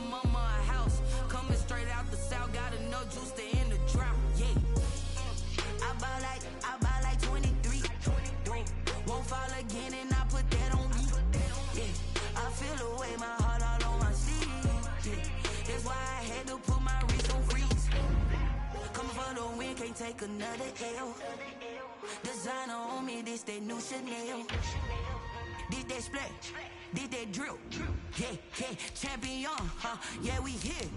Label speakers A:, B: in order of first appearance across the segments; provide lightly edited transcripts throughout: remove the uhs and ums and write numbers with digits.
A: mama a house. Coming straight out the south, got enough juice to end the drought. Yeah. I buy like 23. Won't fall again and I put that on me. Yeah. I feel the way, my heart all on my sleeve. Yeah. That's why I had to put my wrist on freeze. Coming for the win, can't take another L. Designer on me, this that new Chanel. Did that splash, did that drill. Yeah, yeah, champion, huh? Yeah, we here.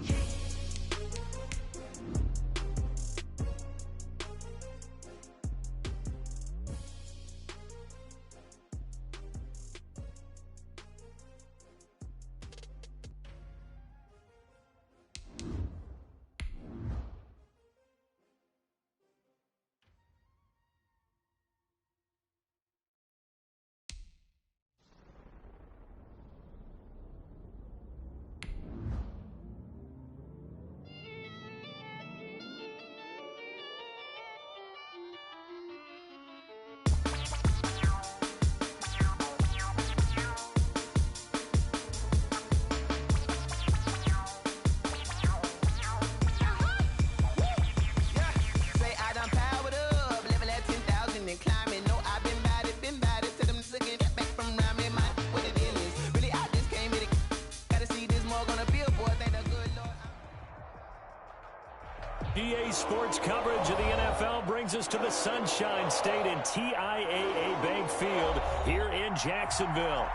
B: EA Sports coverage of the NFL brings us to the Sunshine State and TIAA Bank Field here in Jacksonville.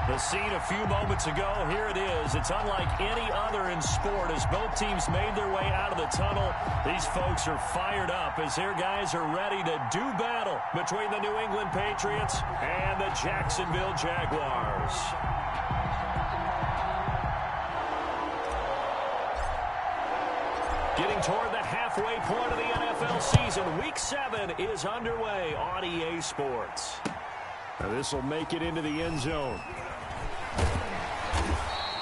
B: The scene a few moments ago, here it is. It's unlike any other in sport as both teams made their way out of the tunnel. These folks are fired up as their guys are ready to do battle between the New England Patriots and the Jacksonville Jaguars. Getting toward the halfway point of the NFL season, Week 7 is underway on EA Sports. This will make it into the end zone.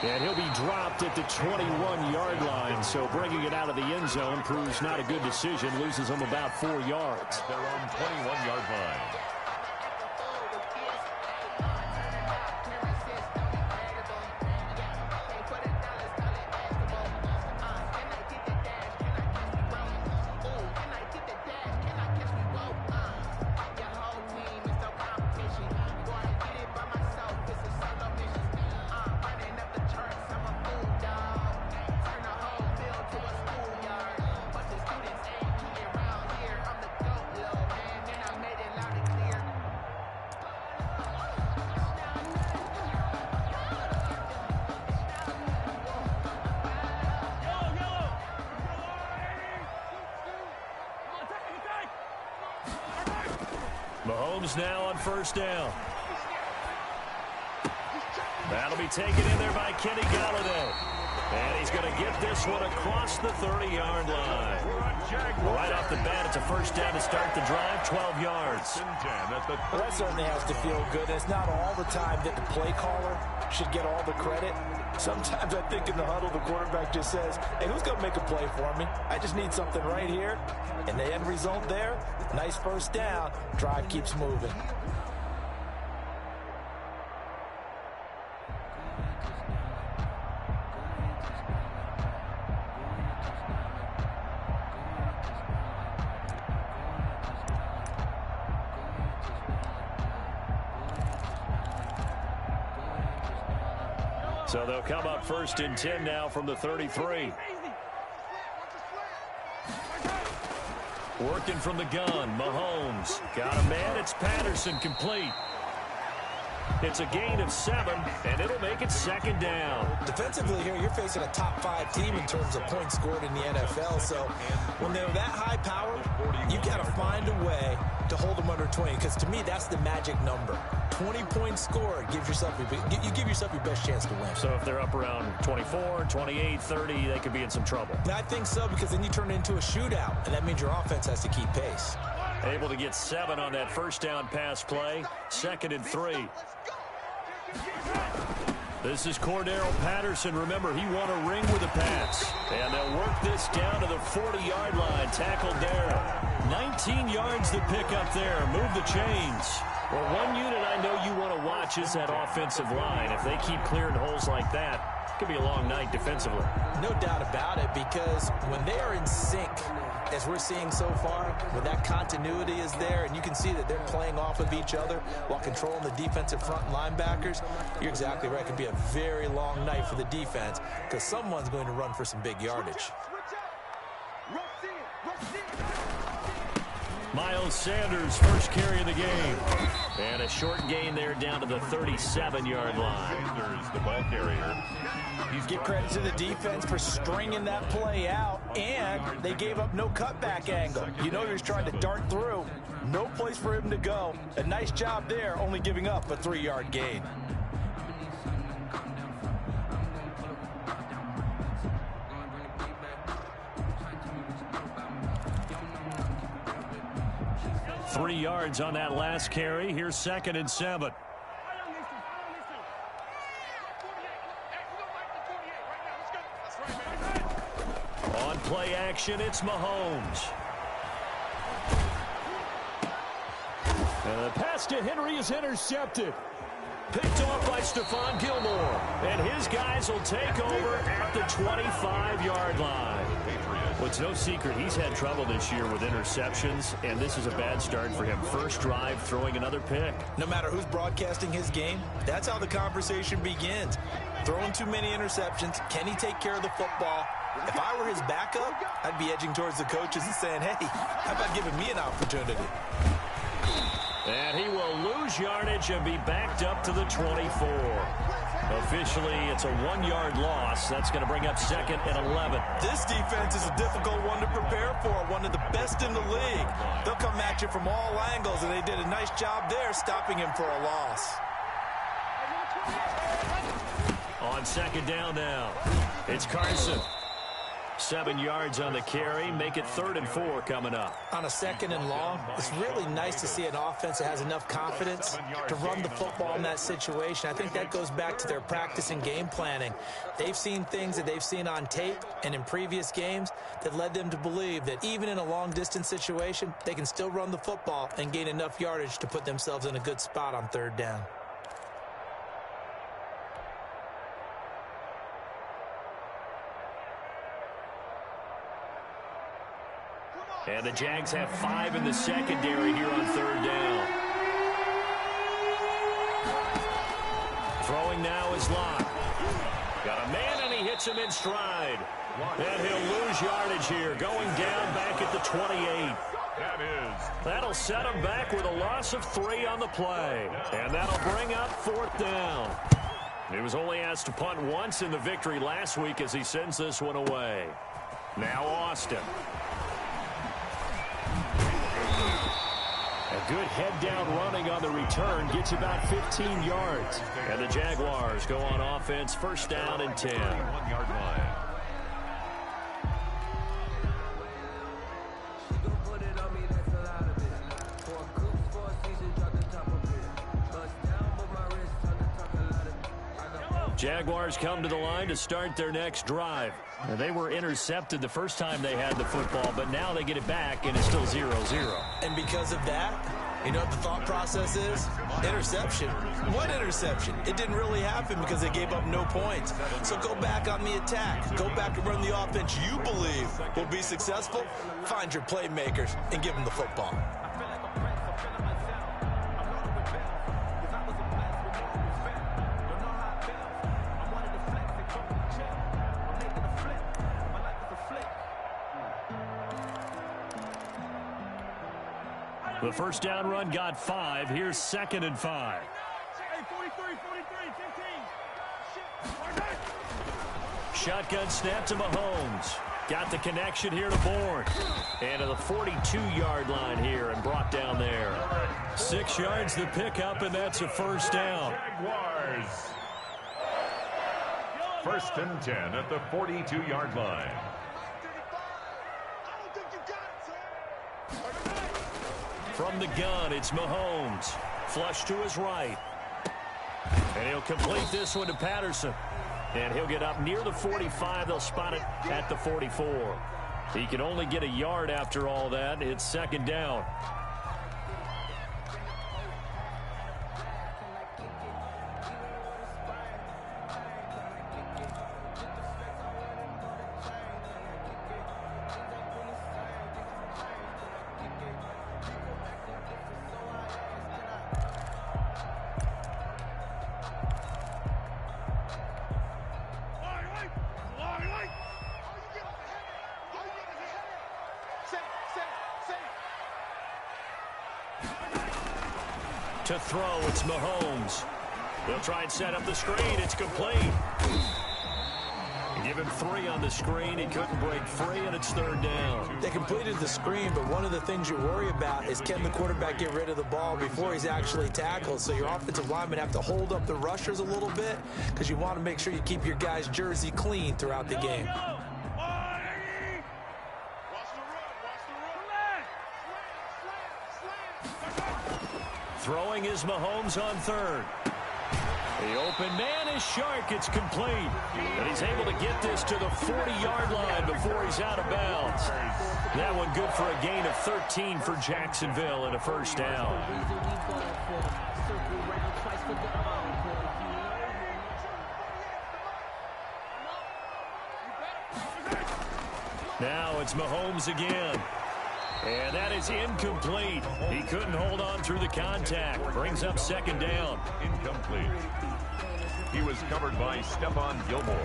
B: And he'll be dropped at the 21-yard line, so bringing it out of the end zone proves not a good decision. Loses him about 4 yards.
C: They're on 21-yard line.
B: Mahomes now on first down. That'll be taken in there by Kenny Golladay. And he's going to get this one across the 30-yard line. Right off the bat, it's a first down to start the drive, 12 yards.
D: Well, that certainly has to feel good. It's not all the time that the play caller should get all the credit. Sometimes I think in the huddle, the quarterback just says, hey, who's going to make a play for me? I just need something right here. And the end result there, nice first down. Drive keeps moving.
B: So they'll come up first and 10 now from the 33. Working from the gun, Mahomes. Got a man, it's Patterson, complete. It's a gain of 7, and it'll make it second down.
D: Defensively here, you're facing a top-5 team in terms of points scored in the NFL. So when they're that high power, you've got to find a way to hold them under 20. Because to me, that's the magic number. 20 points scored, you give yourself your best chance to win.
B: So if they're up around 24, 28, 30, they could be in some trouble.
D: I think so, because then you turn it into a shootout, and that means your offense has to keep pace.
B: Able to get 7 on that first down pass play. Second and 3. This is Cordero Patterson. Remember, he won a ring with a pass. And they'll work this down to the 40-yard line. Tackled there 19 yards to pick up there. Move the chains. Well, one unit I know you want to watch is that offensive line. If they keep clearing holes like that, it could be a long night defensively.
D: No doubt about it, because when they are in sync, as we're seeing so far, when that continuity is there and you can see that they're playing off of each other while controlling the defensive front linebackers, you're exactly right. It could be a very long night for the defense because someone's going to run for some big yardage.
B: Miles Sanders, first carry of the game. And a short gain there down to the 37-yard line.
C: Sanders, the ball carrier.
D: You give credit to the defense for stringing that play out, and they gave up no cutback angle. You know he was trying to dart through. No place for him to go. A nice job there, only giving up a 3-yard gain.
B: Three yards on that last carry. Here's 2nd and 7. On play action, it's Mahomes. And the pass to Henry is intercepted. Picked off by Stephon Gilmore. And his guys will take over at the 25-yard line. Well, it's no secret he's had trouble this year with interceptions, and this is a bad start for him. First drive, throwing another pick.
D: No matter who's broadcasting his game, that's how the conversation begins. Throwing too many interceptions, can he take care of the football? If I were his backup, I'd be edging towards the coaches and saying, hey, how about giving me an opportunity?
B: And he will lose yardage and be backed up to the 24. Officially, it's a 1-yard loss. That's going to bring up 2nd and 11.
D: This defense is a difficult one to prepare for, one of the best in the league. They'll come at you from all angles, and they did a nice job there stopping him for a loss.
B: On 2nd down now, it's Carson. 7 yards on the carry. Make it 3rd and 4 coming up.
D: On a 2nd and long, it's really nice to see an offense that has enough confidence to run the football in that situation. I think that goes back to their practice and game planning. They've seen things that they've seen on tape and in previous games that led them to believe that even in a long-distance situation, they can still run the football and gain enough yardage to put themselves in a good spot on 3rd down.
B: And the Jags have 5 in the secondary here on 3rd down. Throwing now is Locke. Got a man, and he hits him in stride. And he'll lose yardage here, going down back at the 28. That'll set him back with a loss of 3 on the play. And that'll bring up 4th down. He was only asked to punt once in the victory last week as he sends this one away. Now Austin. A good head-down running on the return. Gets about 15 yards. And the Jaguars go on offense, 1st down and 10.
C: 1-yard line.
B: Jaguars come to the line to start their next drive. They were intercepted the first time they had the football, but now they get it back, and it's still 0-0.
D: And because of that, you know what the thought process is? Interception. What interception? It didn't really happen because they gave up no points. So go back on the attack. Go back and run the offense you believe will be successful. Find your playmakers and give them the football.
B: The first down run got 5. Here's 2nd and 5. Shotgun snap to Mahomes. Got the connection here to Bourne. And to the 42-yard line here and brought down there. 6 yards the pickup, and that's a 1st down.
C: Jaguars. 1st and 10 at the 42-yard line.
B: From the gun, it's Mahomes. Flush to his right. And he'll complete this one to Patterson. And he'll get up near the 45. They'll spot it at the 44. He can only get a yard after all that. It's second down. To throw, it's Mahomes. They'll try and set up the screen. It's complete. Give him 3 on the screen. He couldn't break free, and it's third down.
D: They completed the screen, but one of the things you worry about is can the quarterback get rid of the ball before he's actually tackled? So your offensive linemen have to hold up the rushers a little bit because you want to make sure you keep your guy's jersey clean throughout the game.
B: Throwing is Mahomes on third. The open man is Shark. It's complete. And he's able to get this to the 40-yard line before he's out of bounds. That one good for a gain of 13 for Jacksonville and a first down. Now it's Mahomes again. And that is incomplete. He couldn't hold on through the contact. Brings up second down.
C: Incomplete. He was covered by Stephon Gilmore.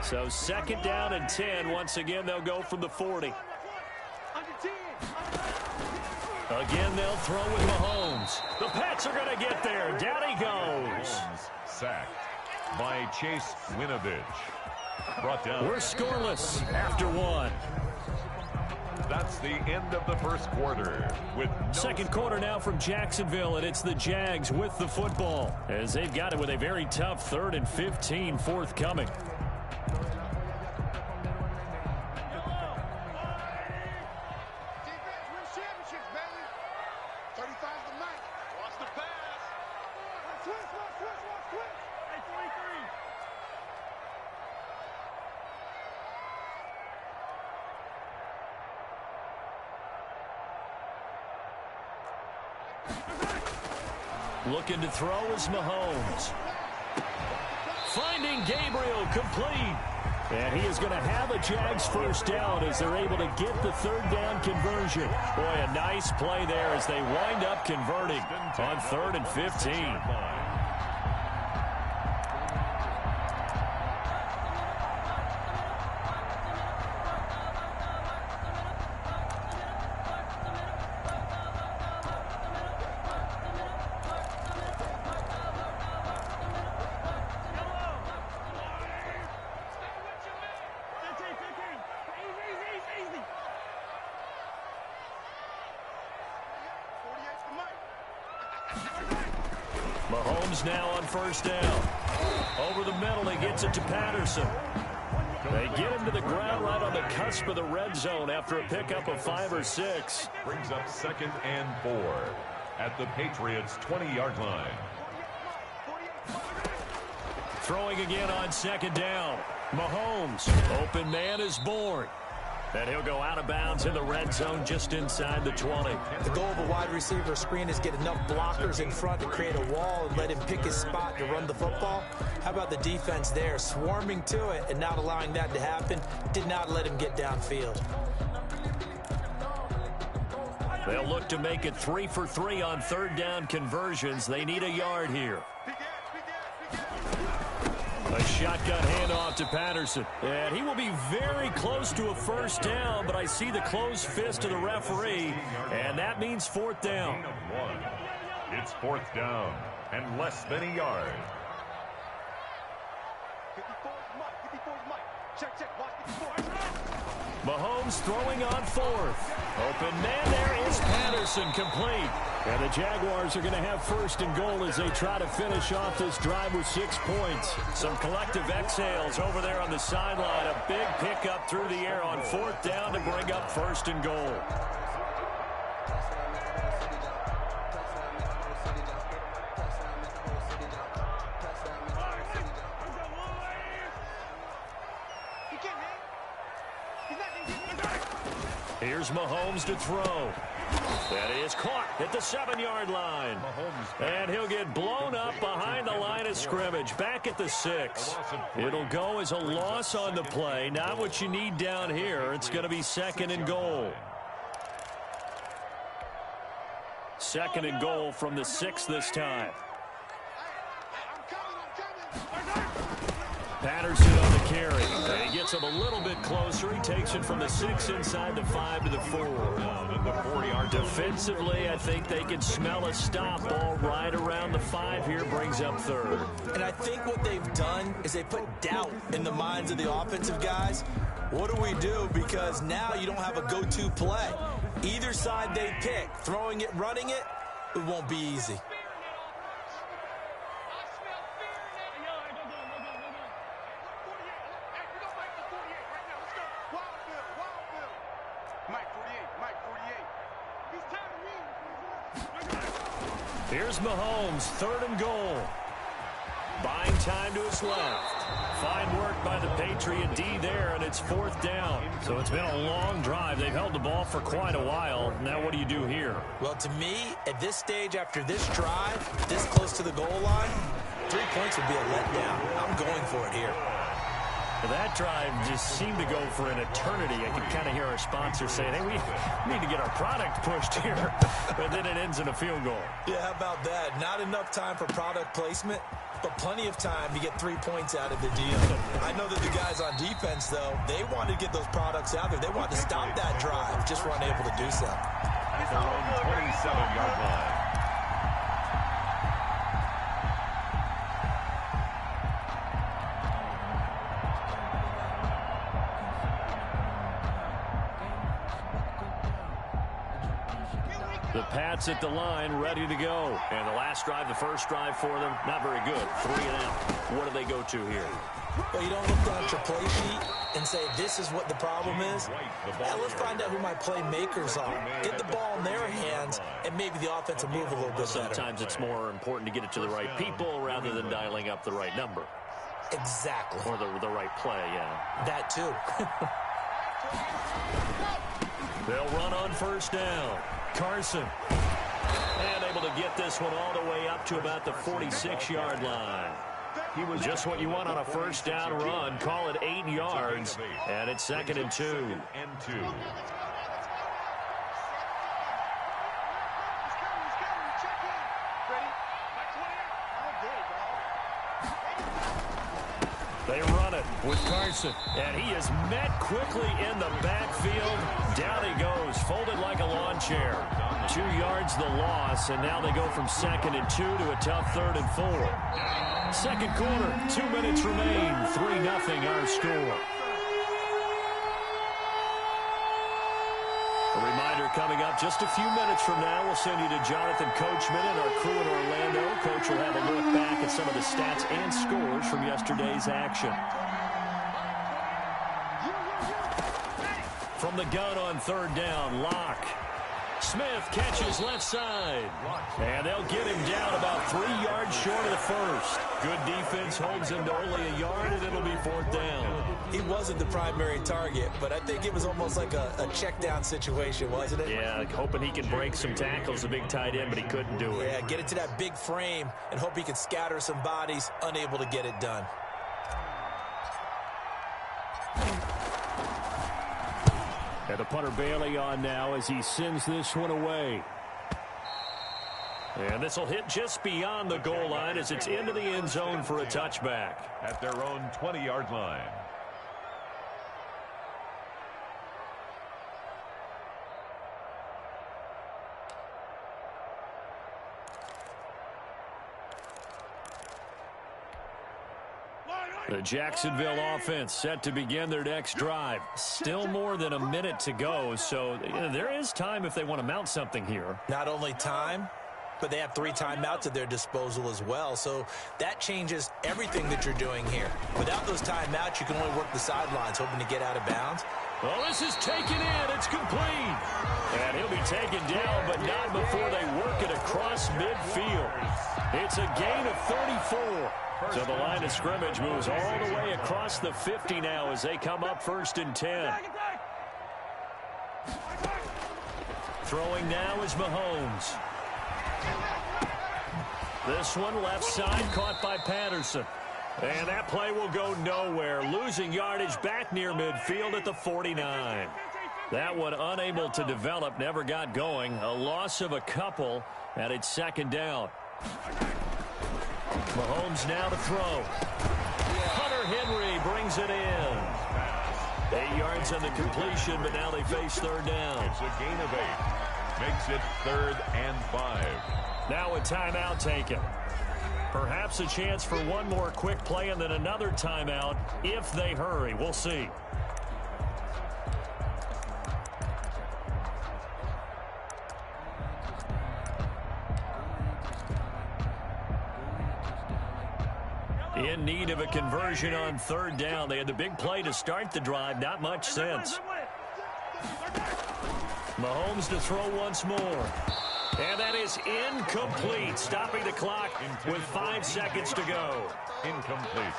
B: So second down and 10. Once again, they'll go from the 40. Again, they'll throw with Mahomes. The Pats are going to get there. Down he goes.
C: Sacked by Chase Winovich. Brought down.
B: We're scoreless after 1.
C: That's the end of the first quarter. With
B: second quarter now from Jacksonville, and it's the Jags with the football as they've got it with a very tough 3rd and 15 forthcoming. Looking to throw is Mahomes. Finding Gabriel, complete. And he is going to have a Jags first down as they're able to get the 3rd down conversion. Boy, a nice play there as they wind up converting on 3rd and 15. Mahomes now on first down. Over the middle, he gets it to Patterson. They get him to the ground right on the cusp of the red zone after a pickup of 5 or 6.
C: Brings up 2nd and 4 at the Patriots' 20-yard line.
B: Throwing again on second down. Mahomes, open man is Bourne. And he'll go out of bounds in the red zone just inside the 20.
D: The goal of a wide receiver screen is get enough blockers in front to create a wall and let him pick his spot to run the football. How about the defense there? Swarming to it and not allowing that to happen. Did not let him get downfield.
B: They'll look to make it 3 for 3 on 3rd down conversions. They need a yard here. A shotgun handoff to Patterson. And he will be very close to a first down, but I see the closed fist of the referee, and that means 4th down.
C: It's 4th down and less than a yard.
B: Mahomes throwing on 4th. Open man there is Patterson, complete. And the Jaguars are going to have 1st and goal as they try to finish off this drive with 6 points. Some collective exhales over there on the sideline. A big pickup through the air on 4th down to bring up 1st and goal. Here's Mahomes to throw. That is caught at the 7-yard line. And he'll get blown up behind the line of scrimmage, back at the 6. It'll go as a loss on the play. Not what you need down here. It's going to be 2nd and goal. 2nd and goal from the 6 this time. Patterson on the carry. And he gets him a little bit closer. He takes it from the 6 inside the 5 to the 4. Defensively, I think they can smell a stop. Ball right around the 5 here, brings up 3rd.
D: And I think what they've done is they put doubt in the minds of the offensive guys. What do we do? Because now you don't have a go-to play. Either side they pick, throwing it, running it, it won't be easy.
B: Here's Mahomes, 3rd and goal. Buying time to his left. Fine work by the Patriot D there, and it's 4th down. So it's been a long drive. They've held the ball for quite a while. Now what do you do here?
D: Well, to me, at this stage, after this drive, this close to the goal line, 3 points would be a letdown. I'm going for it here.
B: That drive just seemed to go for an eternity. I could kind of hear our sponsor saying, hey, we need to get our product pushed here. But then it ends in a field goal.
D: Yeah, how about that? Not enough time for product placement, but plenty of time to get 3 points out of the deal. I know that the guys on defense, though, they wanted to get those products out there. They wanted to stop that drive, just weren't able to do so.
C: At their own 27-yard line.
B: The Pats at the line, ready to go. And the last drive, the first drive for them, not very good. 3 and out. What do they go to here?
D: Well, you don't look down at your play sheet and say, this is what the problem is. Now, let's find out who my playmakers are. Get the ball in their hands, and maybe the offense will move a little bit better.
B: Sometimes it's more important to get it to the right people rather than dialing up the right number.
D: Exactly.
B: Or the right play, yeah.
D: That, too.
B: They'll run on 1st down. Carson. And able to get this one all the way up to about the 46-yard line. He was just what you want on a 1st down run. Call it 8 yards. And it's 2nd and 2. They run it with Carson, and he is met quickly in the backfield. Down he goes, folded like a lawn chair. 2 yards the loss, and now they go from 2nd and 2 to a tough 3rd and 4. Second quarter, 2 minutes remain, 3-0 our score. A reminder coming up just a few minutes from now, we'll send you to Jonathan Coachman and our crew in Orlando. Coach will have a look back at some of the stats and scores from yesterday's action. From the gun on 3rd down, Locke. Smith catches left side. And they'll get him down about 3 yards short of the first. Good defense holds him to only a yard, and it'll be 4th down.
D: He wasn't the primary target, but I think it was almost like a check down situation, wasn't it?
B: Yeah, hoping he could break some tackles, the big tight end, but he couldn't do it.
D: Yeah, get it to that big frame and hope he can scatter some bodies, unable to get it done.
B: And the punter Bailey on now as he sends this one away. And this will hit just beyond the goal line as it's into the end zone for a touchback.
C: At their own 20-yard line.
B: The Jacksonville offense set to begin their next drive. Still more than a minute to go, so there is time if they want to mount something here.
D: Not only time, but they have 3 timeouts at their disposal as well. So that changes everything that you're doing here. Without those timeouts, you can only work the sidelines, hoping to get out of bounds.
B: Well, this is taken in. It's complete. And he'll be taken down, but not before they work it across midfield. It's a gain of 34. So the line of scrimmage moves all the way across the 50 now as they come up 1st and 10. Throwing now is Mahomes. This one left side caught by Patterson. And that play will go nowhere. Losing yardage back near midfield at the 49. That one unable to develop, never got going. A loss of a couple, and it's 2nd down. Mahomes now to throw. Hunter Henry brings it in. 8 yards on the completion, but now they face 3rd down.
C: It's a gain of 8. Makes it 3rd and 5.
B: Now a timeout taken. Perhaps a chance for one more quick play and then another timeout if they hurry. We'll see. In need of a conversion on 3rd down. They had the big play to start the drive. Not much sense. Mahomes to throw once more. And that is incomplete, stopping the clock with 5 seconds to go.
C: Incomplete.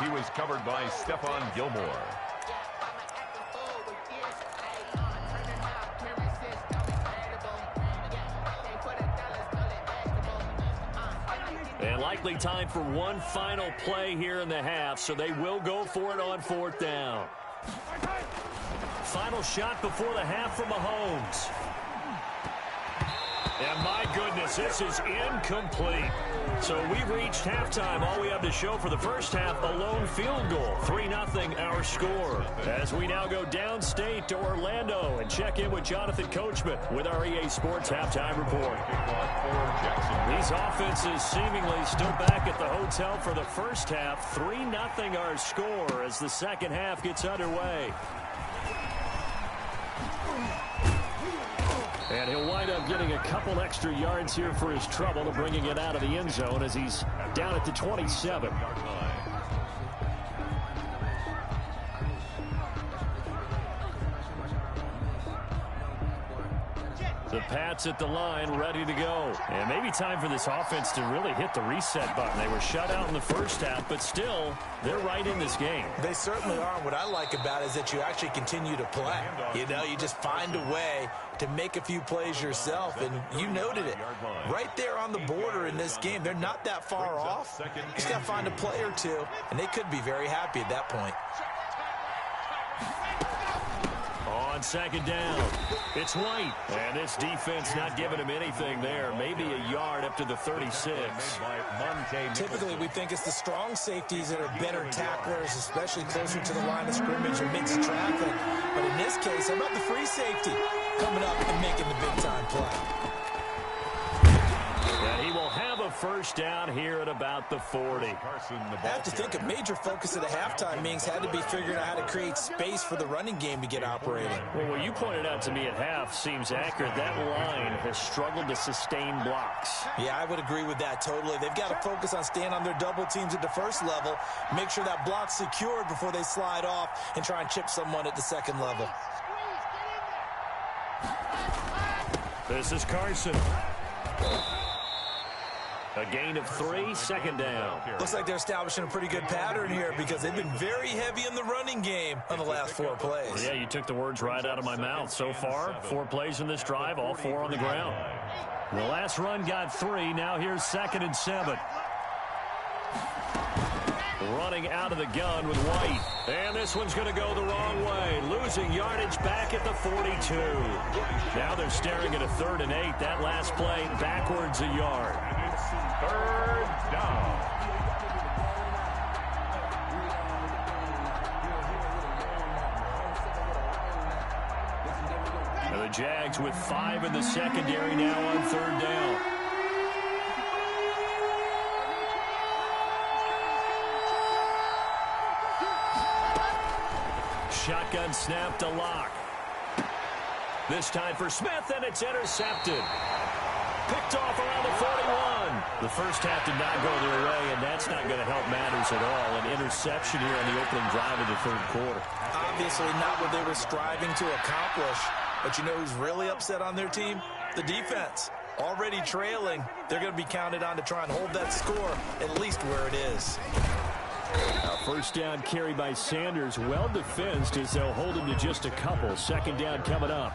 C: He was covered by Stephon Gilmore.
B: And likely time for one final play here in the half, so they will go for it on 4th down. Final shot before the half from Mahomes. And my goodness, this is incomplete. So we reached halftime. All we have to show for the first half, a lone field goal. 3-0 our score. As we now go downstate to Orlando and check in with Jonathan Coachman with our EA Sports Halftime Report. These offenses seemingly still back at the hotel for the first half. 3-0 our score as the second half gets underway. And he'll wind up getting a couple extra yards here for his trouble to bringing it out of the end zone as he's down at the 27. The Pats at the line, ready to go. And maybe time for this offense to really hit the reset button. They were shut out in the first half, but still, they're right in this game.
D: They certainly are. What I like about it is that you actually continue to play. You know, you just find a way to make a few plays yourself, and you noted it. Right there on the border in this game, they're not that far off. Just got to find a play or two, and they could be very happy at that point.
B: On 2nd down, it's White. And this defense not giving him anything there. Maybe a yard up to the 36.
D: Typically, we think it's the strong safeties that are better tacklers, especially closer to the line of scrimmage amidst traffic. But in this case, how about the free safety coming up and making the big-time play?
B: And he will have a first down here at about the 40.
D: I have to think a major focus of the halftime meetings had to be figuring out how to create space for the running game to get operating.
B: Well, what you pointed out to me at half seems accurate. That line has struggled to sustain blocks.
D: Yeah, I would agree with that totally. They've got to focus on staying on their double teams at the first level, make sure that block's secured before they slide off and try and chip someone at the second level.
B: This is Carson. A gain of 3, 2nd down.
D: Looks like they're establishing a pretty good pattern here because they've been very heavy in the running game on the last 4 plays.
B: Yeah, you took the words right out of my mouth. So far, 4 plays in this drive, all 4 on the ground. The last run got 3. Now here's 2nd and 7. Running out of the gun with White. And this one's going to go the wrong way. Losing yardage back at the 42. Now they're staring at a 3rd and 8. That last play backwards a yard.
C: 3rd down.
B: And the Jags with 5 in the secondary now on 3rd down. Shotgun snap to Locke. This time for Smith, and it's intercepted. picked off around the 41. The first half did not go their way, and that's not going to help matters at all. An interception here on the opening drive of the third quarter.
D: Obviously not what they were striving to accomplish. But you know who's really upset on their team? The defense. Already trailing, they're going to be counted on to try and hold that score at least where it is.
B: First down carry by Sanders. Well defensed as they'll hold him to just a couple. Second down coming up.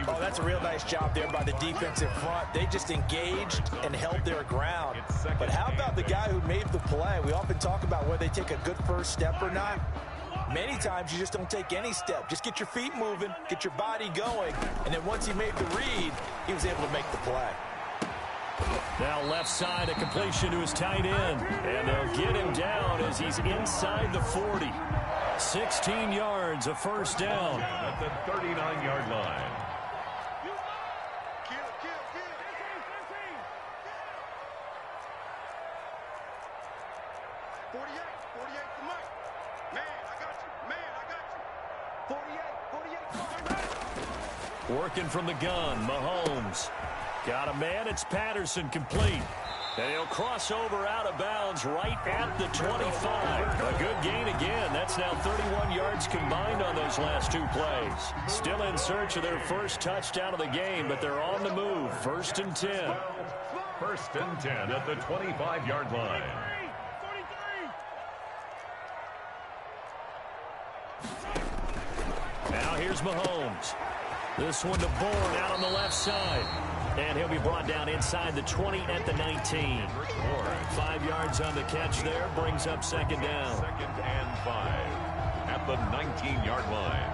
D: Oh, that's a real nice job there by the defense in front. They just engaged and held their ground. But how about the guy who made the play? We often talk about whether they take a good first step or not. Many times you just don't take any step. Just get your feet moving, get your body going, and then once he made the read, he was able to make the play.
B: Now left side, a completion to his tight end. And they'll get him down as he's inside the 40. 16 yards, a first down.
C: At the 39-yard line.
B: Working from the gun, Mahomes. Got a man, it's Patterson, complete. And he'll cross over out of bounds right at the 25. A good gain again. That's now 31 yards combined on those last two plays. Still in search of their first touchdown of the game, but they're on the move. First and 10.
C: First and 10 at the 25-yard line.
B: Now here's Mahomes. This one to Bourne out on the left side. And he'll be brought down inside the 20 at the 19. 5 yards on the catch there. Brings up second down.
C: Second and 5 at the 19-yard line.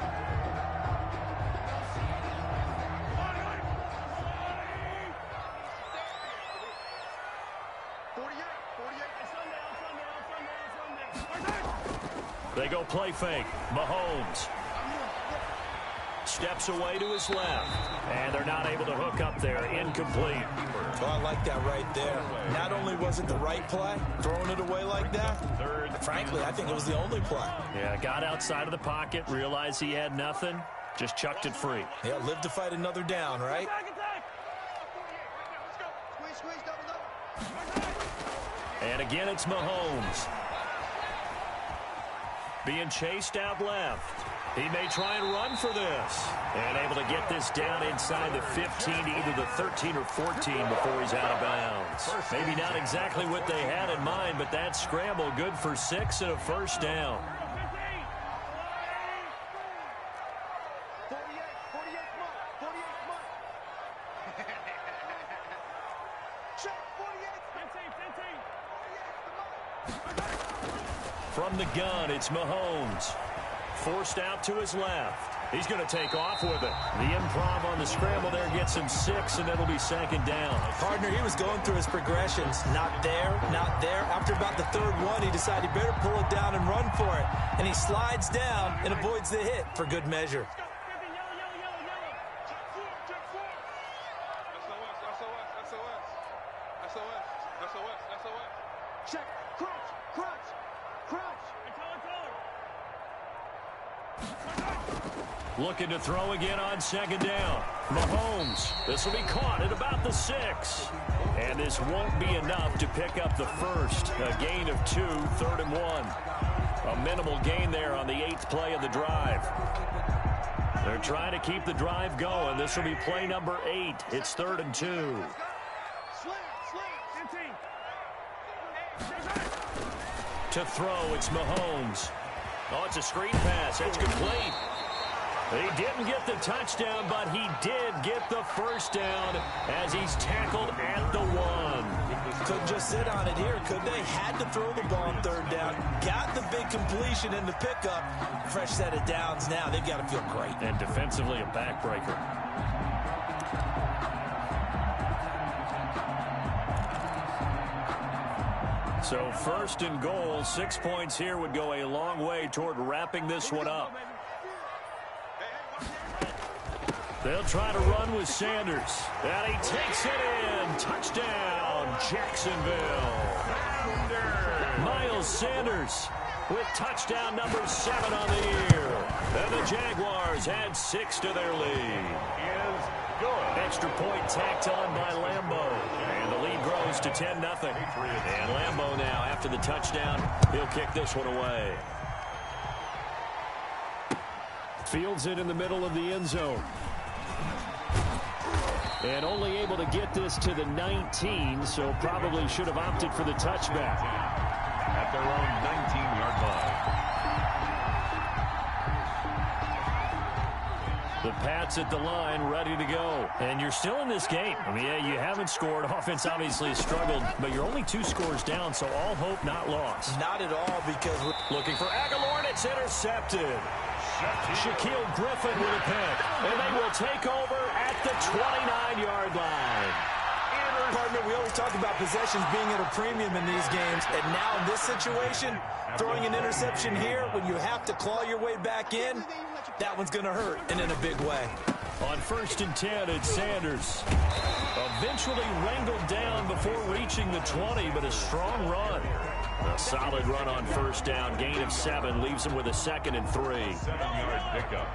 B: They go play fake. Mahomes steps away to his left. And they're not able to hook up there. Incomplete.
D: Oh, I like that right there. Not only was it the right play, throwing it away like that, frankly, I think it was the only play.
B: Yeah, got outside of the pocket, realized he had nothing, just chucked it free.
D: Yeah, live to fight another down, right?
B: And again, it's Mahomes. Being chased out left. He may try and run for this. And able to get this down inside the 15 to either the 13 or 14 before he's out of bounds. Maybe not exactly what they had in mind, but that scramble good for 6 and a first down. From the gun, it's Mahomes. Forced out to his left. He's going to take off with it. The improv on the scramble there gets him 6, and it'll be second down.
D: Partner, he was going through his progressions. Not there, not there. After about the third one, he decided he better pull it down and run for it. And he slides down and avoids the hit for good measure.
B: Looking to throw again on second down. Mahomes. This will be caught at about the 6. And this won't be enough to pick up the first. A gain of 2, 3rd and 1. A minimal gain there on the 8th play of the drive. They're trying to keep the drive going. This will be play number 8. It's 3rd and 2. To throw, it's Mahomes. Oh, it's a screen pass. That's complete. He didn't get the touchdown, but he did get the first down as he's tackled at the 1.
D: Couldn't just sit on it here, could they? Had to throw the ball on 3rd down. Got the big completion in the pickup. Fresh set of downs now. They've got to feel great.
B: And defensively, a backbreaker. So 1st and goal, 6 points here would go a long way toward wrapping this one up. They'll try to run with Sanders. And he takes it in. Touchdown, Jacksonville. Miles Sanders with touchdown number 7 on the year. And the Jaguars add 6 to their lead.
C: Is Good.
B: Extra point tacked on by Lambeau. And the lead grows to 10-0. And Lambeau now, after the touchdown, he'll kick this one away. Fields it in the middle of the end zone. And only able to get this to the 19, so probably should have opted for the touchback.
C: At their own 19-yard line.
B: The Pats at the line, ready to go. And you're still in this game. I mean, yeah, you haven't scored. Offense obviously has struggled, but you're only 2 scores down, so all hope not lost.
D: Not at all, because we're
B: looking for Aguilar, and it's intercepted. Shaquille Griffin with a pick. And they will take over at the 29-yard line.
D: Partner, we always talk about possessions being at a premium in these games, and now in this situation, throwing an interception here when you have to claw your way back in, that one's going to hurt, and in a big way.
B: On 1st and 10, it's Sanders. Eventually wrangled down before reaching the 20, but a strong run. A solid run on 1st down. Gain of 7 leaves him with a 2nd and 3.
C: 7-yard pickup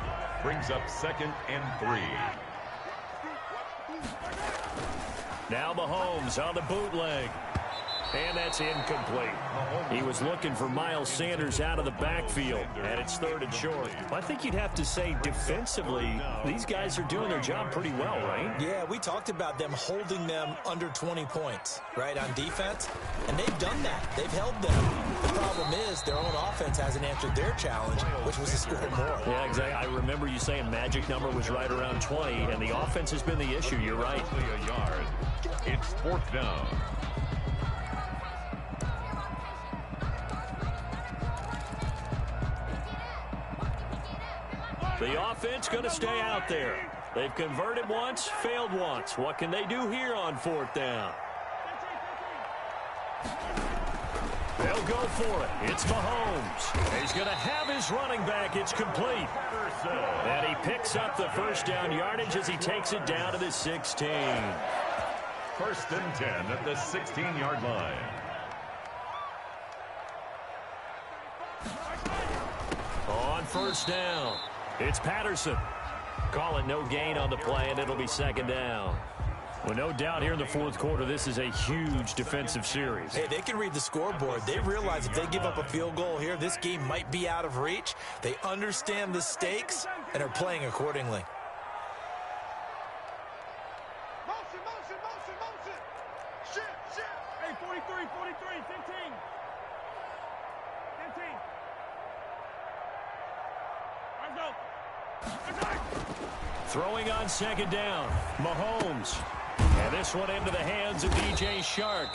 C: brings up 2nd and 3.
B: Now Mahomes on the bootleg. And that's incomplete. He was looking for Miles Sanders out of the backfield, and it's 3rd and short. I think you'd have to say defensively, these guys are doing their job pretty well, right?
D: Yeah, we talked about them holding them under 20 points, right, on defense, and they've done that. They've held them. The problem is their own offense hasn't answered their challenge, which was to score more.
B: Yeah, exactly. I remember you saying magic number was right around 20, and the offense has been the issue. You're right.
C: A yard. It's 4th down.
B: The offense going to stay out there. They've converted once, failed once. What can they do here on 4th down? They'll go for it. It's Mahomes. He's going to have his running back. It's complete. And he picks up the 1st down yardage as he takes it down to the 16.
C: 1st and 10 at the 16-yard line.
B: On 1st down, it's Patterson. Call it no gain on the play, and it'll be 2nd down. Well, no doubt here in the 4th quarter, this is a huge defensive series.
D: Hey, they can read the scoreboard. They realize if they give up a field goal here, this game might be out of reach. They understand the stakes and are playing accordingly.
E: Motion, motion, motion, motion. Shift. Hey, 43, 15. 15. Let's go.
B: Throwing on 2nd down, Mahomes. And this one into the hands of DJ Chark.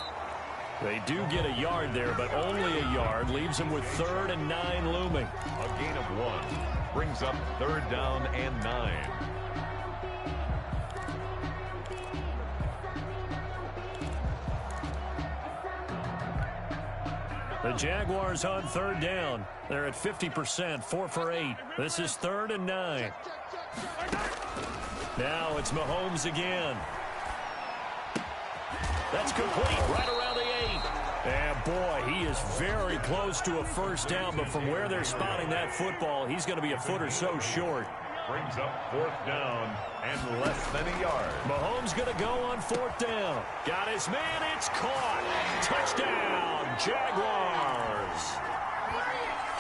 B: They do get a yard there, but only a yard. Leaves him with 3rd and 9 looming.
C: A gain of 1 brings up 3rd down and 9.
B: The Jaguars on 3rd down. They're at 50%, 4 for 8. This is 3rd and 9. Now it's Mahomes again. That's complete right around the 8. And boy, he is very close to a 1st down, but from where they're spotting that football, he's going to be a foot or so short.
C: Brings up 4th down and less than a yard.
B: Mahomes going to go on 4th down. Got his man. It's caught. Touchdown, Jaguars.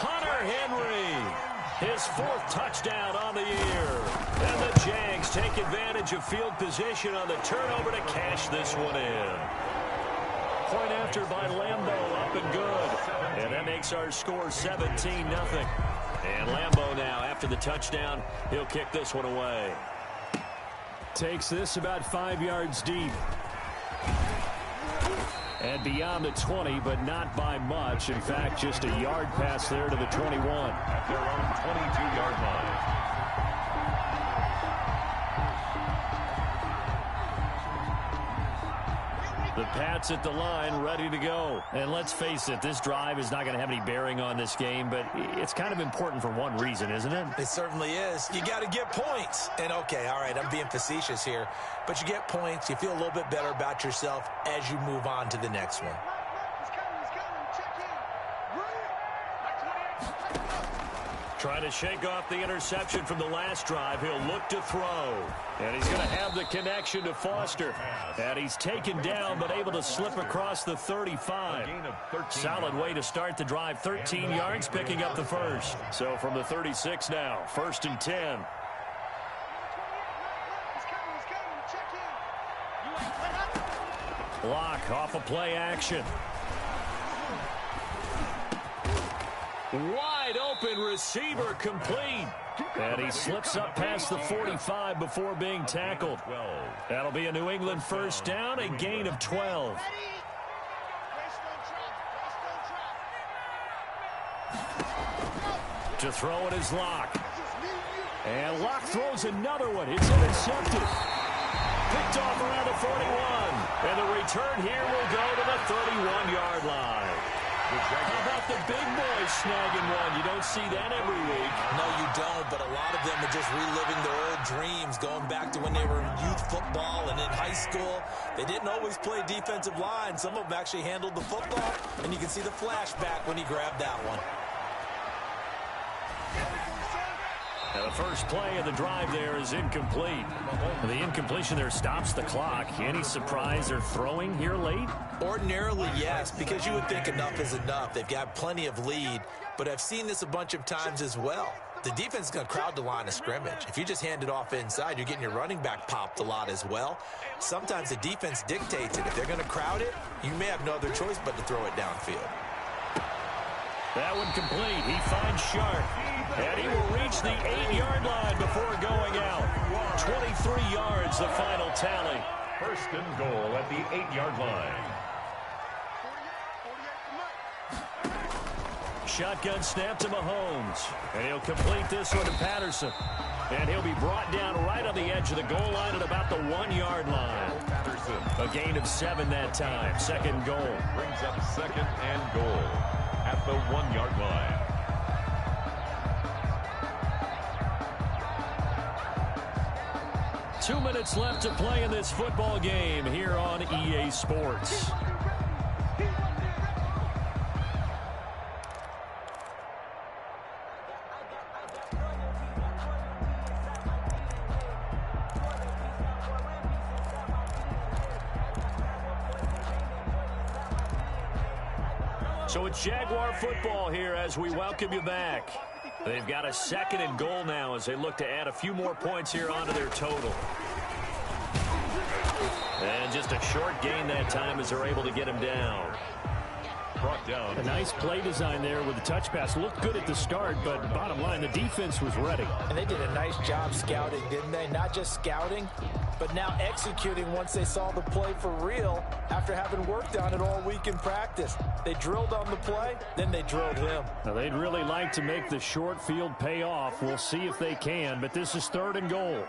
B: Hunter Henry. His 4th touchdown on the year. And the Jags take advantage of field position on the turnover to cash this one in. Point after by Lambeau, up and good. And that makes our score 17-0. And Lambeau now, after the touchdown, he'll kick this one away. Takes this about 5 yards deep. And beyond the 20, but not by much. In fact, just a yard pass there to the 21.
C: At their own 22-yard line.
B: The Pats at the line, ready to go. And let's face it, this drive is not going to have any bearing on this game, but it's kind of important for one reason, isn't it?
D: It certainly is. You got to get points. And, okay, all right, I'm being facetious here. But you get points, you feel a little bit better about yourself as you move on to the next one.
E: He's coming. Check in.
B: Trying to shake off the interception from the last drive. He'll look to throw. And he's going to have the connection to Foster. And he's taken down but able to slip across the 35. Solid way to start the drive. 13 yards, picking up the first. So from the 36 now, 1st and 10. Block off a play action. Wide open receiver complete. And he slips up past the 45 before being tackled. That'll be a New England first down, a gain of 12. To throw it is Locke. And Locke throws another one. It's intercepted. Picked off around the 41. And the return here will go to the 31-yard line. How about the big boys snagging one? You don't see that every week.
D: No, you don't, but a lot of them are just reliving their old dreams, going back to when they were in youth football and in high school. They didn't always play defensive line. Some of them actually handled the football, and you can see the flashback when he grabbed that one.
B: And the first play of the drive there is incomplete. The incompletion there stops the clock. Any surprise they're throwing here late?
D: Ordinarily, yes, because you would think enough is enough. They've got plenty of lead, but I've seen this a bunch of times as well. The defense is going to crowd the line of scrimmage. If you just hand it off inside, you're getting your running back popped a lot as well. Sometimes the defense dictates it. If they're going to crowd it, you may have no other choice but to throw it downfield.
B: That one complete. He finds Sharp. And he will reach the 8-yard line before going out. 23 yards, the final tally.
C: 1st and goal at the 8-yard line.
B: Shotgun snap to Mahomes. And he'll complete this one to Patterson. And he'll be brought down right on the edge of the goal line at about the 1-yard line.
C: Patterson.
B: A gain of 7 that time. 2nd goal.
C: Brings up 2nd and goal at the 1-yard line.
B: Two minutes left to play in this football game here on EA Sports. So it's Jaguar football here as we welcome you back. They've got a 2nd and goal now as they look to add a few more points here onto their total. And just a short gain that time as they're able to get him down.
C: Brought down.
B: A nice play design there with the touch pass. Looked good at the start, but bottom line, the defense was ready.
D: And they did a nice job scouting, didn't they? Not just scouting, but now executing once they saw the play for real after having worked on it all week in practice. They drilled on the play, then they drilled him.
B: Now, they'd really like to make the short field pay off. We'll see if they can, but this is 3rd and goal.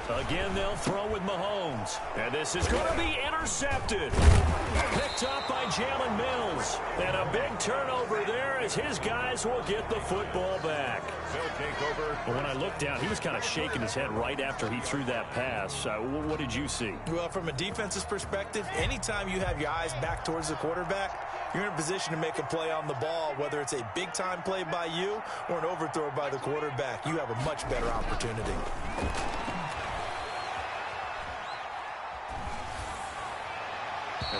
B: Again, they'll throw with Mahomes. And this is going to be intercepted. Picked up by Jalen Mills. And a big turnover there as his guys will get the football back. But when I looked down, he was kind of shaking his head right after he threw that pass. What did you see?
D: Well, from a defense's perspective, anytime you have your eyes back towards the quarterback, you're in a position to make a play on the ball, whether it's a big-time play by you or an overthrow by the quarterback. You have a much better opportunity.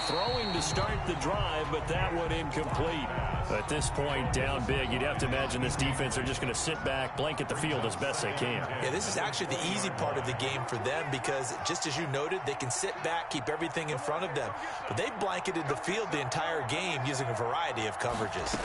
B: Throwing to start the drive, but that one incomplete. At this point, down big, you'd have to imagine this defense are just going to sit back, blanket the field as best they can.
D: Yeah, this is actually the easy part of the game for them because, just as you noted, they can sit back, keep everything in front of them. But they've blanketed the field the entire game using a variety of coverages.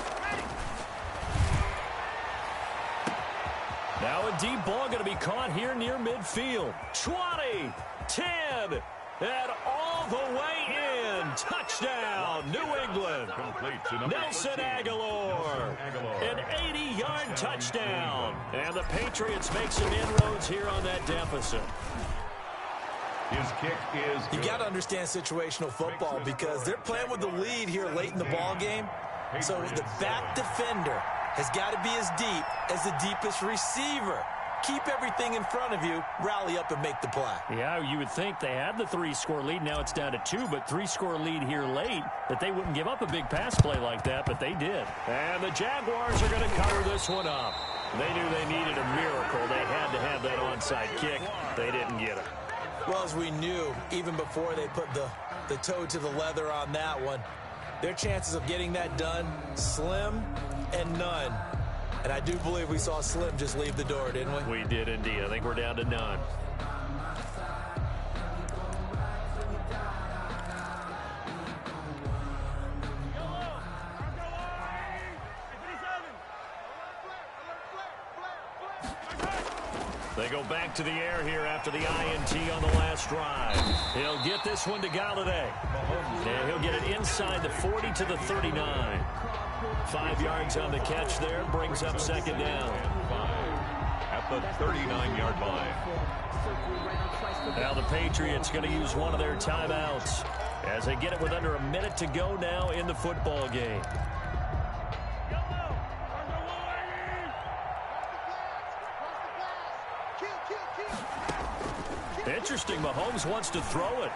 B: Now a deep ball going to be caught here near midfield. 20, 10, and all the way in. Touchdown, New England. Nelson Aguilar. An 80-yard touchdown. And the Patriots make some inroads here on that deficit.
C: His kick is good.
D: You got to understand situational football because they're playing with the lead here late in the ball game. So the back defender has got to be as deep as the deepest receiver. keep everything in front of you, rally up and make the play.
B: Yeah, you would think they had the 3-score lead. Now it's down to 2, but 3-score lead here late, that they wouldn't give up a big pass play like that, but they did. And the Jaguars are going to cover this one up. They knew they needed a miracle. They had to have that onside kick. They didn't get it.
D: Well, as we knew, even before they put the toe to the leather on that one, their chances of getting that done, slim and none. And I do believe we saw Slim just leave the door, didn't we?
B: We did indeed. I think we're down to none. They go back to the air here after the INT on the last drive. He'll get this one to Galladay. And he'll get it inside the 40 to the 39. 5 yards on the catch there, brings up second down.
C: At the 39-yard line.
B: Now the Patriots going to use one of their timeouts as they get it with under a minute to go now in the football game. Interesting, Mahomes wants to throw it.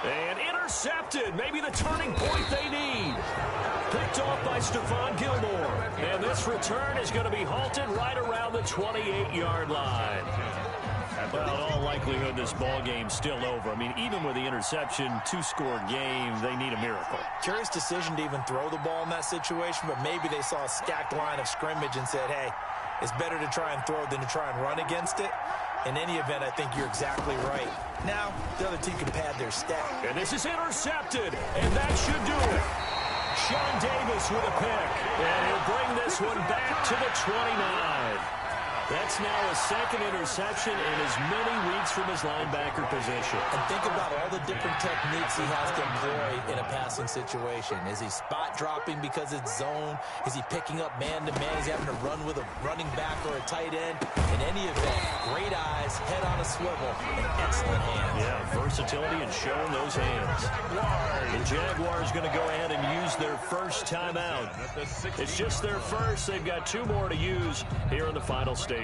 B: And intercepted, maybe the turning point they need. Picked off by Stephon Gilmore. And this return is going to be halted right around the 28-yard line. Well, in all likelihood, this ball game's still over. I mean, even with the interception, 2-score game, they need a miracle.
D: Curious decision to even throw the ball in that situation, but maybe they saw a stacked line of scrimmage and said, hey, it's better to try and throw than to try and run against it. In any event, I think you're exactly right. Now, the other team can pad their stat.
B: And this is intercepted, and that should do it. Sean Davis with a pick, and he'll bring this one back to the 29. That's now his second interception in as many weeks from his linebacker position.
D: And think about all the different techniques he has to employ in a passing situation. Is he spot dropping because it's zone? Is he picking up man-to-man? He's having to run with a running back or a tight end. In any event, great eyes, head on a swivel, and excellent hands.
B: Yeah, versatility and showing those hands. The Jaguars going to go ahead and use their first timeout. It's just their first. They've got 2 more to use here in the final stages.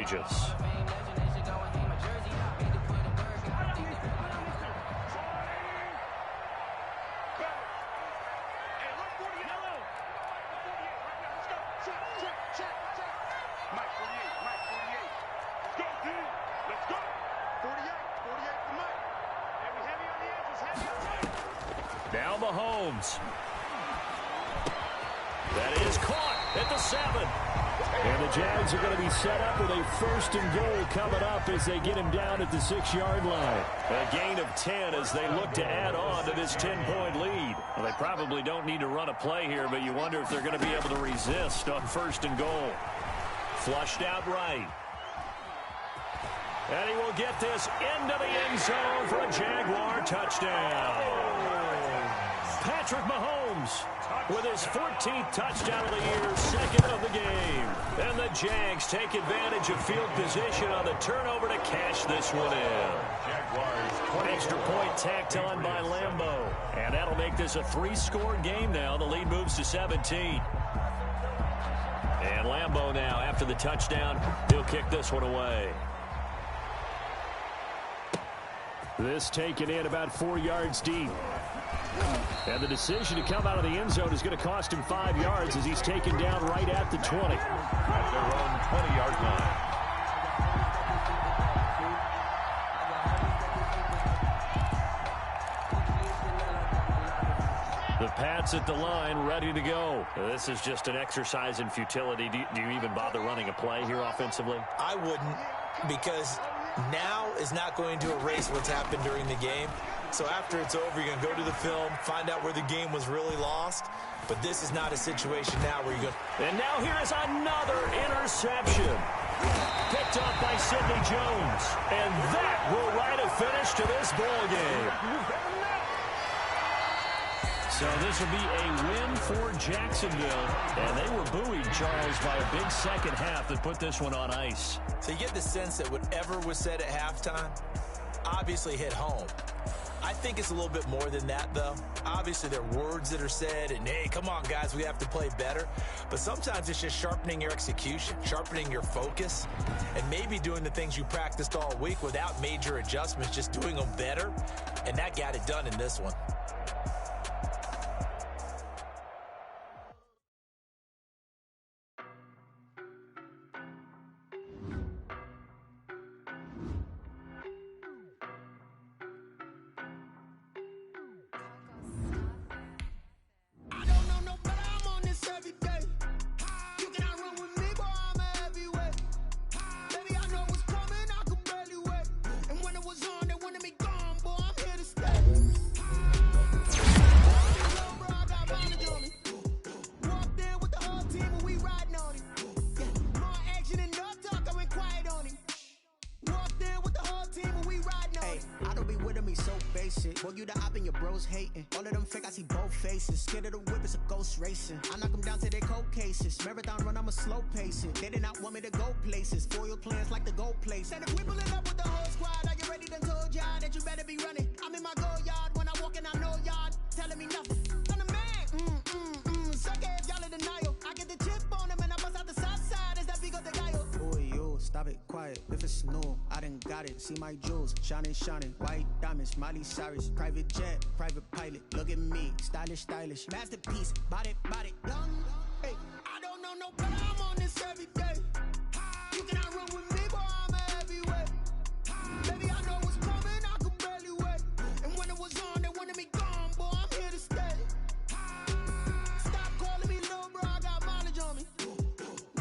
B: Now Mahomes. That is caught at the 7. And the Jags are going to be set up with a first and goal coming up as they get him down at the 6-yard line. A gain of 10 as they look to add on to this 10-point lead. Well, they probably don't need to run a play here, but you wonder if they're going to be able to resist on first and goal. Flushed out right. And he will get this into the end zone for a Jaguar touchdown. Patrick Mahomes with his 14th touchdown of the year, second of the game. And the Jags take advantage of field position on the turnover to cash this one in. Extra point tacked on by Lambeau. And that'll make this a 3-score game now. The lead moves to 17. And Lambeau now, after the touchdown, he'll kick this one away. This taken in about 4 yards deep. And the decision to come out of the end zone is going to cost him 5 yards as he's taken down right at the 20.
C: At their own 20-yard line.
B: The Pats at the line, ready to go. This is just an exercise in futility. Do you even bother running a play here offensively?
D: I wouldn't, because now is not going to erase what's happened during the game. So after it's over, you're going to go to the film, find out where the game was really lost. But this is not a situation now where you're going to...
B: And now here is another interception. Picked up by Sidney Jones. And that will write a finish to this ball game. So this will be a win for Jacksonville. And they were buoyed, Charles, by a big second half that put this one on ice.
D: So you get the sense that whatever was said at halftime obviously hit home. I think it's a little bit more than that, though. Obviously, there are words that are said, and hey, come on, guys, we have to play better. But sometimes it's just sharpening your execution, sharpening your focus, and maybe doing the things you practiced all week without major adjustments, just doing them better. And that got it done in this one.
F: Boy, you the op and your bros hating. All of them fake, I see both faces. Scared of the whip, it's a ghost racing. I knock them down to their cold cases. Marathon run, I'm a slow pacing. They did not want me to go places. Foil plans like the gold place. And if we pulling up with the whole squad, are you ready? Done told y'all that you better be running. I'm in my go yard. When I walk in, I know y'all telling me nothing. I'm the man. Suck it if y'all in denial. I get the chip on them and I bust out the south side. Is that big of the guy? Boy, yo, stop it, quiet. If it's new, I done got it. See my jewels, shining, shining. White diamonds, Miley Cyrus. Private jet, private pilot. Look at me, stylish, stylish. Masterpiece, body, young. Hey, I don't know no better. I'm on this every day. You cannot run with me, boy. I'm a heavyweight. Baby, I know what's coming. I could barely wait. And when it was on, they wanted me gone, boy. I'm here to stay. Stop calling me little bro. I got mileage on me.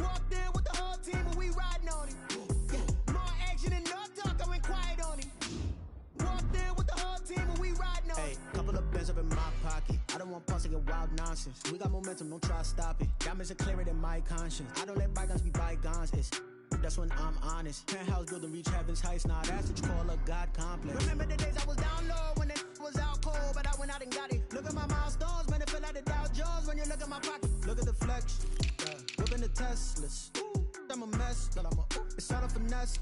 F: Walked in with the whole team, and we riding on it. Yeah, more action and no talk. I went quiet on it. Walked in with the whole team, and we riding on it. Hey, couple of bands up in my pocket. I don't want pulse to get wild nonsense. We got momentum, don't try to stop it. Diamonds are clearer than my conscience. I don't let bygones be bygones. That's when I'm honest. Penthouse building, reach heaven's heights. Now that's what you call a God complex. Remember the days I was down low when it was out cold, but I went out and got it. Look at my milestones, man, it feel like the Dow Jones when you look at my pocket. Look at the flex, whipping the Teslas. I'm a mess, but it's all a finesse.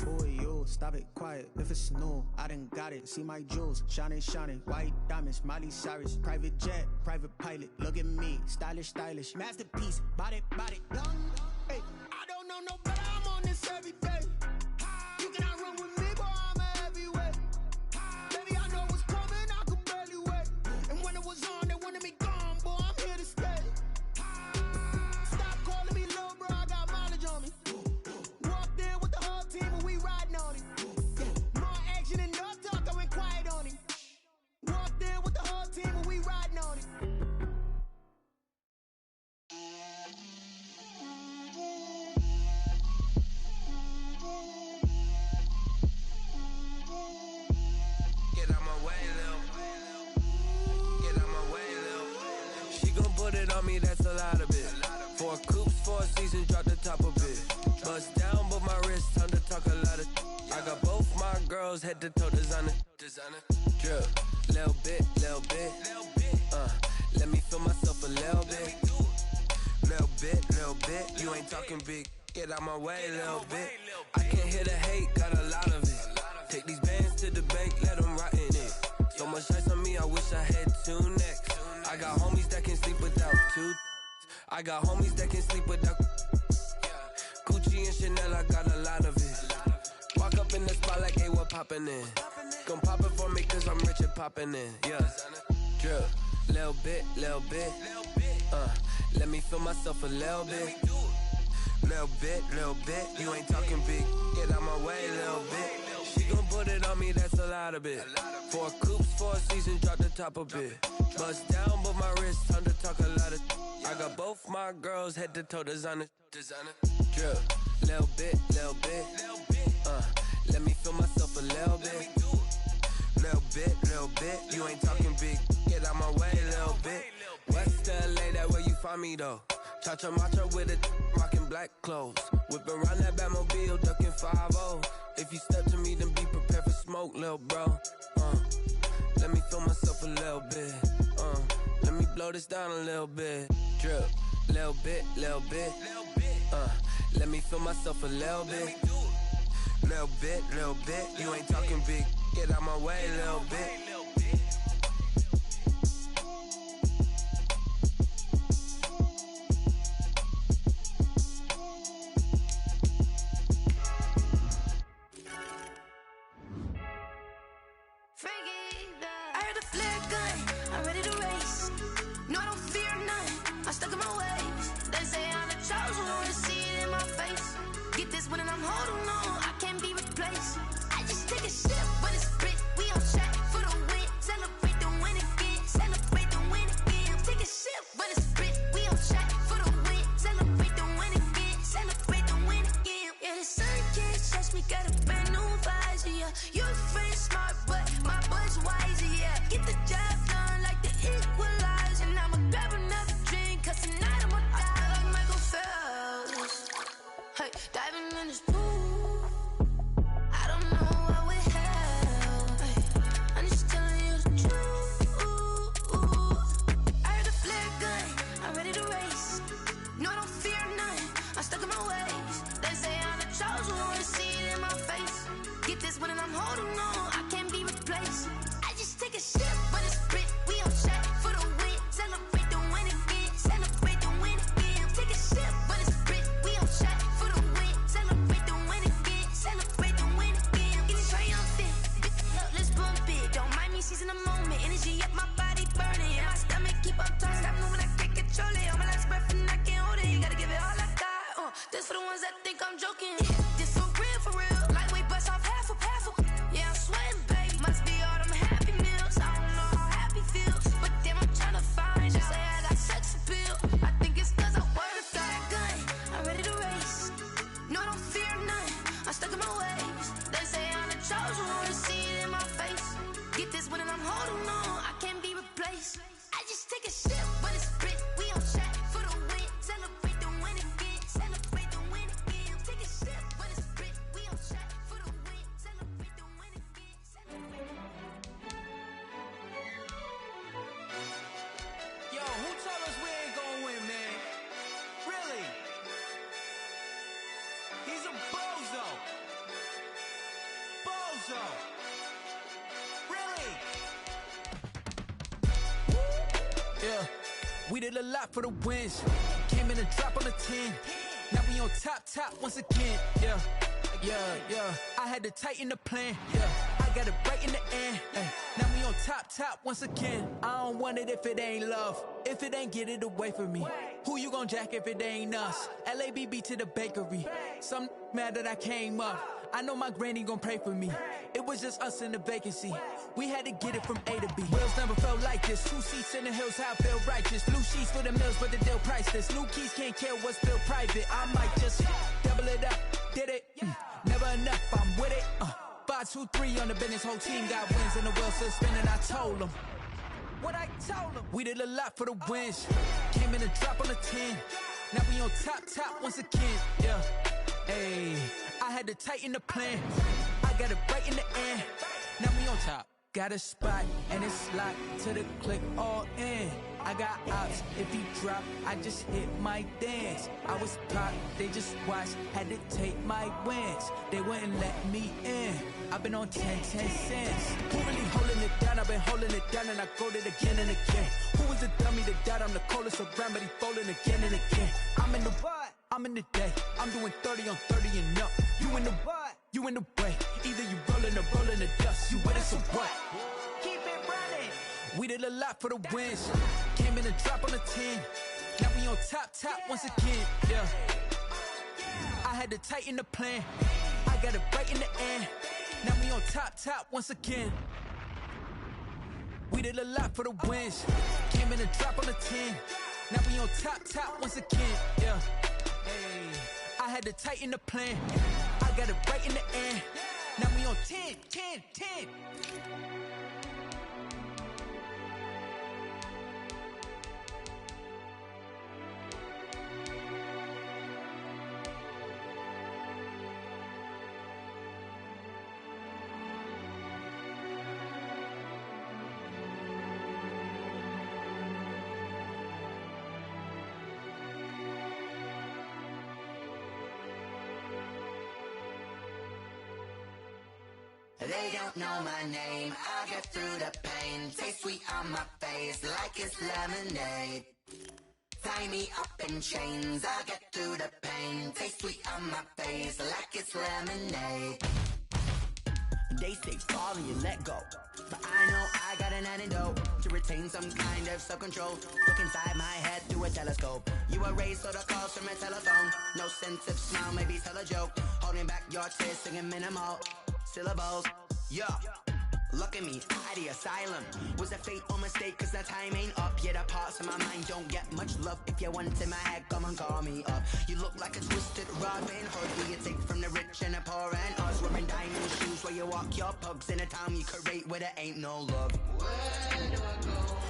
F: Boy, yo, stop it, quiet. If it's new, I done got it. See my jewels, shining, shining. White diamonds, Miley Cyrus. Private jet, private pilot. Look at me, stylish, stylish. Masterpiece, body, young. Hey, I don't know no better. I'm on this every day. You cannot run with me, boy. I'm a heavyweight. Baby, I know what's coming. I could barely wait. And when it was on, they wanted me gone, boy. I'm here to stay. Stop calling me little bro. I got mileage on me. Walked in with the whole team, and we riding on it. Yeah, more action and no talk. I went quiet on it. Walked in with the whole team, and we riding on it.
G: Get out my way, Lil. Get out my way, Lil. She gon' put it on me, that's a lot of it. 4 coops, 4 seasons, drop the top of it. Bust down, but my wrist, time to talk a lot of. I got both my girls, head to toe designer. Drip, little bit. Let me feel myself a little bit. Little bit. You ain't talking big. Get out my way, little bit. I can't hear the hate, got a lot of it. Take these bands to the bank, let them rot in it. So much ice on me, I wish I had 2 necks. I got homies that can sleep without 2. I got homies that can sleep without. Gucci and Chanel, I got a lot of it. Walk up in the spot like, hey, what poppin' in? Gon' pop it for me cause I'm rich and poppin' in. Yeah, drip, little bit. Let me feel myself a little bit. Little bit. You ain't talking big. Get out my way, little bit. She gon' put it on me, that's a lot of it. 4 coops, 4 seasons, drop the top a bit. Bust down, but my wrist, time to talk a lot of. I got both my girls, head to toe designer. Drip, little bit. Let me feel myself a little bit. Little bit. You ain't talking big. Get out my way, little bit. West LA, that where you find me though. Cha-cha matcha with it, rockin' black clothes. Whip around that Batmobile, ducking 5-0. If you step to me, then be prepared for smoke, lil' bro. Let me feel myself a little bit. Let me blow this down a little bit. Drip, little bit. Let me feel myself a little bit. Little bit. You ain't talking big. Get out my way, little bit.
A: I heard a flare gun, I'm ready to race. No, I don't fear none, I'm stuck in my ways. They say I'm the chosen one, see it in my face. Get this one and I'm holding on, I can't be replaced. I just take a sip, but it's split, we on track for the win. Celebrate the win again, celebrate the win again. Take a sip, but it's split, we on track for the win. Celebrate the win again, celebrate the win again. Yeah, the sun can't touch me, got a brand new visor, yeah. Your friend smart, but my boy's wiser, yeah. Get the job done like the equalizer. And I'ma grab another drink, cause tonight I'ma die like Michael Phelps. Hey, diving in this pool, I don't know what would help. Hey, I'm just telling you the truth. I heard a flare gun, I'm ready to race. No, I don't fear none, I'm stuck in my ways. They say I'm the chosen one, see it in my face. Get this one and I'm holding on, I can't be replaced. I just take a sip, but it's split, we on track for the win. Celebrate the win again, celebrate the win again. Take a sip, but it's split, we on track for the win. Celebrate the win again, celebrate the win again. Getting triumphant, look, let's bump it. Don't mind me seizing the moment, energy up my body burning. And my stomach keep up talking, stop moving, I can't control it. On my last breath and I can't hold it, you gotta give it all I got. This for the ones that think I'm joking. This for real, lightweight bust off half a. Yeah, I'm sweating, babe, must be all them happy meals. I don't know how happy feels, but damn, I'm tryna find you. Say I got sex appeal, I think it's cause I wear the fire gun. I'm ready to race, no, I don't fear none, I'm stuck in my ways. They say I'm the chosen one, see it in my face. Get this one and I'm holding on, I can't be replaced. I just take a sip, but it's split, we on track for the win. Celebrate the win again, celebrate the win again. Take a sip, but it's split, we on track for the win. Celebrate the win again, celebrate.
H: Yo, who told us we ain't gonna win, man? Really? He's a bozo. Bozo. Really?
I: Yeah, we did a lot for the wins. Came in and drop on the 10. Now we on top once again. Yeah. I had to tighten the plan. Yeah, I got it right in the end. Ay. Now we on top once again. I don't want it if it ain't love. If it ain't, get it away from me. Who you gon' jack if it ain't us? LABB to the bakery. Some mad that I came up. I know my granny gon' pray for me. It was just us in the vacancy. We had to get it from A to B. Wheels never felt like this. 2 seats in the hills, how I feel righteous. Blue sheets for the mills, but the deal priceless. New keys can't care what's still private. I might just double it up. Did it? Never enough, I'm with it. 5, 2, 3 on the business. Whole team got wins and the wheels still spinning. I told them what I told them. We did a lot for the wins. Came in and drop on the 10. Now we on top once again. Yeah. Ayy, I had to tighten the plan. I got it right in the end. Now we on top. Got a spot and it's locked to the click all in. I got ops, if he drop, I just hit my dance. I was pop, they just watched, had to take my wins. They wouldn't let me in. I've been on 10 cents. Who really holding it down? I've been holding it down and I go it again and again. Who was the dummy that died? I'm the coldest around, but he folding again and again. I'm in the what? I'm in the day. I'm doing 30 on 30 and up. You in the what? You in the way. Either you rolling or rolling the dust. You with us or what? Keep it running. We did a lot for the wins. Came in and drop on the 10. Now we on top once again. Yeah. I had to tighten the plan. I got it right in the end. Now we on top once again. We did a lot for the wins. Came in and drop on the 10. Now we on top once again. Yeah. Hey, I had to tighten the plan. I got it right in the end. Now we on 10.
J: They don't know my name. I get through the pain. Taste sweet on my face like it's lemonade. Tie me up in chains. I get through the pain. Taste sweet on my face like it's lemonade.
F: They say fall and you let go, but I know I got an antidote to retain some kind of self-control. Look inside my head through a telescope. You erase all the calls from a telephone. No sense of smile, maybe tell a joke. Holding back your tears, singing minimal syllables. Yeah, look at me, out the asylum. Was a fate or mistake, cause the time ain't up. Yeah, the parts of my mind don't get much love. If you want in my head, come and call me up. You look like a twisted Robin Hood. Who you take from the rich and the poor and us. Wearing diamond shoes where you walk your pugs in a town you create where there ain't no love.
J: Where do I go?